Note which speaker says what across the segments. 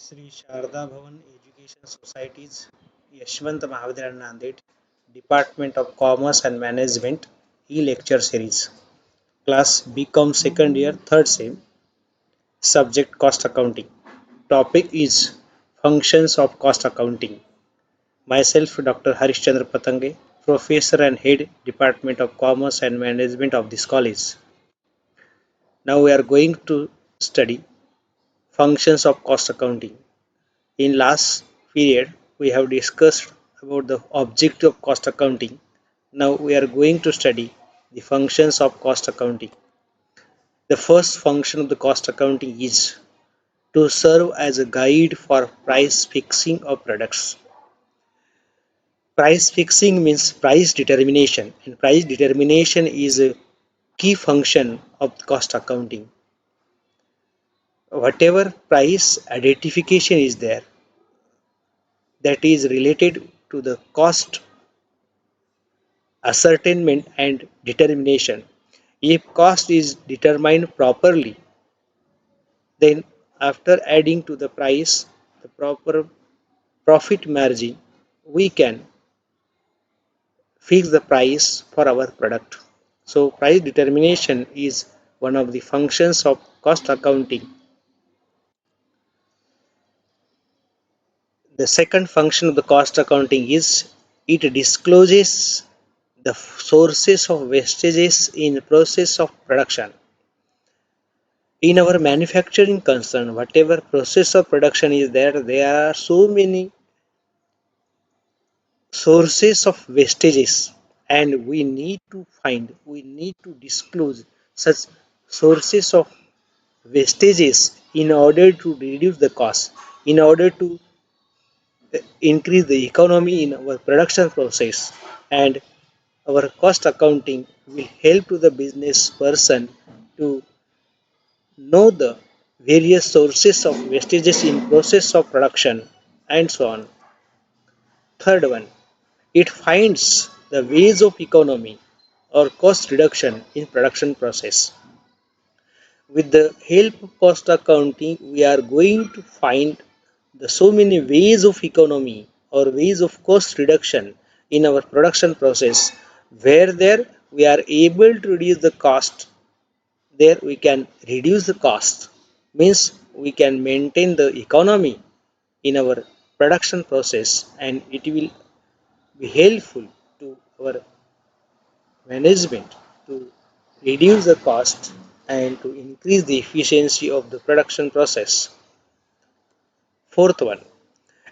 Speaker 1: श्री शारदा भवन education societies Yashwant महाविद्यालय Nanded department of commerce and management E lecture series class bcom second year third sem subject cost accounting topic is functions of cost accounting myself Dr. Harishchandra Patange, professor and head department of commerce and management of this college. Now we are going to study functions of cost accounting. In last period, we have discussed about the objective of cost accounting. Now we are going to study the functions of cost accounting. The first function of the cost accounting is to serve as a guide for price fixing of products. Price fixing means price determination, and price determination is a key function of cost accounting. Whatever price identification is there that is related to the cost ascertainment and determination. If cost is determined properly, then after adding to the price the proper profit margin, we can fix the price for our product. So price determination is one of the functions of cost accounting. The second function of the cost accounting is it discloses the sources of wastages in the process of production. In our manufacturing concern, whatever process of production is there are so many sources of wastages, and we need to disclose such sources of wastages in order to reduce the cost, in order to increase the economy in our production process. And our cost accounting will help to the business person to know the various sources of wastages in process of production and so on. Third one, it finds the ways of economy or cost reduction in production process. With the help of cost accounting, we are going to find the so many ways of economy or ways of cost reduction in our production process. Where there we are able to reduce the cost, there we can reduce the cost, means we can maintain the economy in our production process, and it will be helpful to our management to reduce the cost and to increase the efficiency of the production process. Fourth one,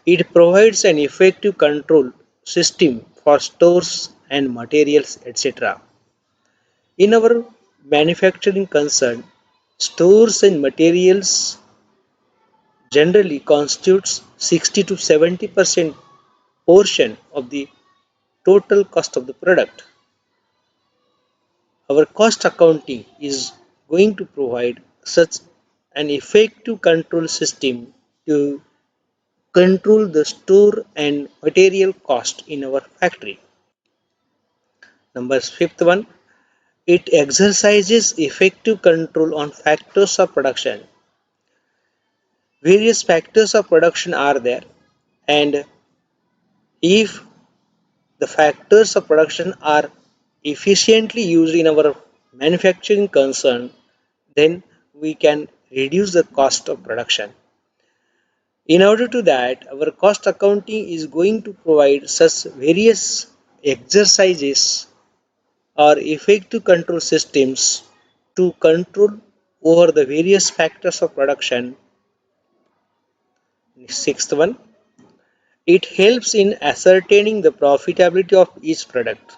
Speaker 1: it provides an effective control system for stores and materials, etc. In our manufacturing concern, stores and materials generally constitutes 60 to 70% portion of the total cost of the product. Our cost accounting is going to provide such an effective control system to control the store and material cost in our factory. Number fifth one, it exercises effective control on factors of production. Various factors of production are there, and if the factors of production are efficiently used in our manufacturing concern, then we can reduce the cost of production. In order to that, our cost accounting is going to provide such various exercises or effective control systems to control over the various factors of production. Sixth one, it helps in ascertaining the profitability of each product.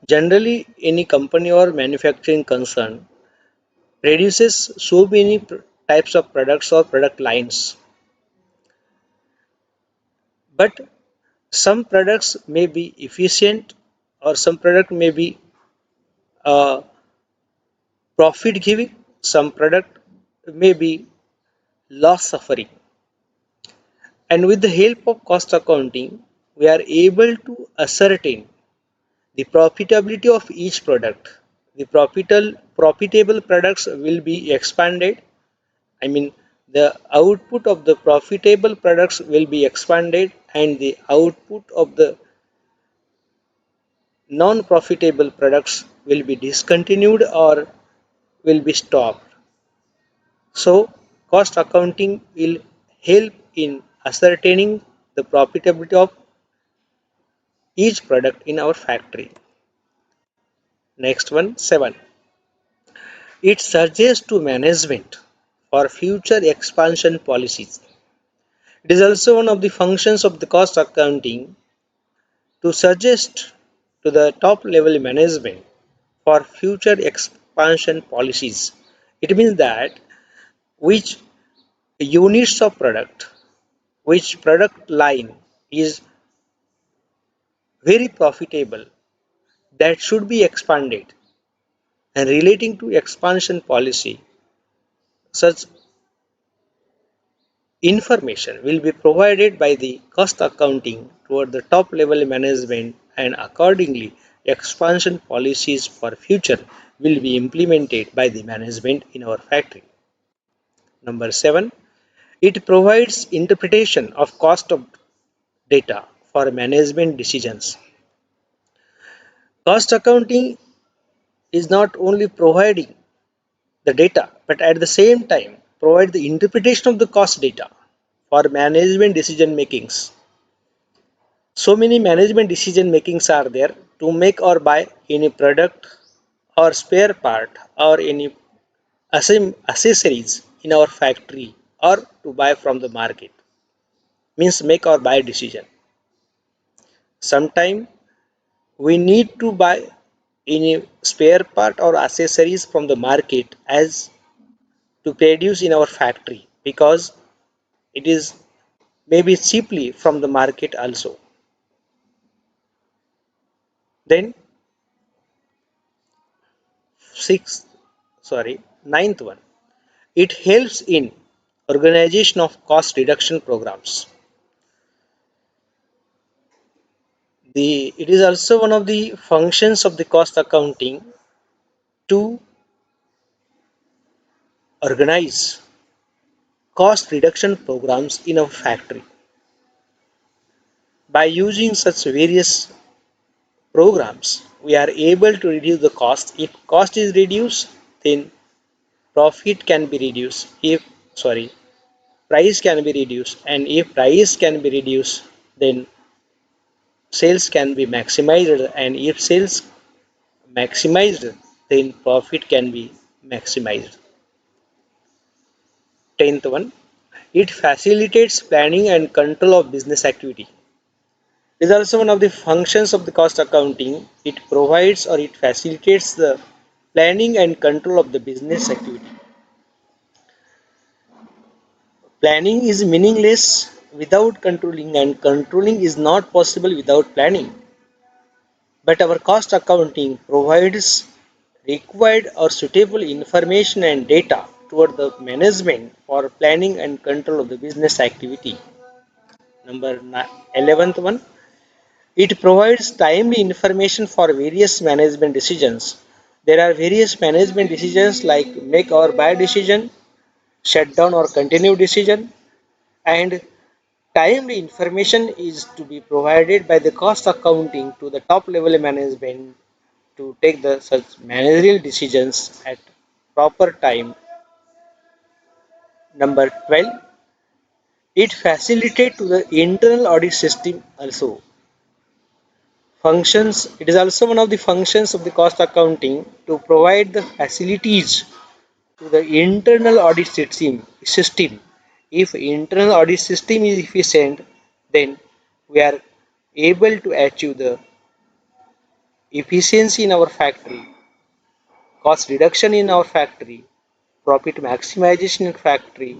Speaker 1: Generally, any company or manufacturing concern produces so many types of products or product lines, but some products may be efficient or some product may be uh, profit giving, some product may be loss suffering. And with the help of cost accounting, we are able to ascertain the profitability of each product. The profitable products will be expanded, I mean The output of the profitable products will be expanded and the output of the non-profitable products will be discontinued or will be stopped. So, cost accounting will help in ascertaining the profitability of each product in our factory. Next one, 7. It suggests to management for future expansion policies. It is also one of the functions of the cost accounting to suggest to the top level management for future expansion policies. It means that which units of product, which product line is very profitable that should be expanded, and relating to expansion policy, such information will be provided by the cost accounting toward the top level management, and accordingly expansion policies for future will be implemented by the management in our factory. Number 7, it provides interpretation of cost of data for management decisions. Cost accounting is not only providing the data but at the same time provide the interpretation of the cost data for management decision makings. So many management decision makings are there to make or buy any product or spare part or any accessories in our factory or to buy from the market, means make or buy decision. Sometime we need to buy any spare part or accessories from the market as to produce in our factory because it is maybe cheaply from the market also. Then sixth, sorry, ninth one, it helps in organization of cost reduction programs. It is also one of the functions of the cost accounting to organize cost reduction programs in our factory. By using such various programs, we are able to reduce the cost. If cost is reduced, then profit can be reduced. If sorry, price can be reduced, and if price can be reduced, then sales can be maximized, and if sales maximized, then profit can be maximized. 10th one, it facilitates planning and control of business activity. It is also one of the functions of the cost accounting. It provides or it facilitates the planning and control of the business activity. Planning is meaningless without controlling, and controlling is not possible without planning. But our cost accounting provides required or suitable information and data toward the management for planning and control of the business activity. Number 11th one, it provides timely information for various management decisions. There are various management decisions like make or buy decision, shut down or continue decision, and timely information is to be provided by the cost accounting to the top level management to take the such managerial decisions at proper time. Number 12, it facilitates to the internal audit system also. Functions, it is also one of the functions of the cost accounting to provide the facilities to the internal audit system. If internal audit system is efficient, then we are able to achieve the efficiency in our factory, cost reduction in our factory, profit maximization in factory,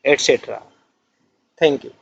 Speaker 1: etc. Thank you.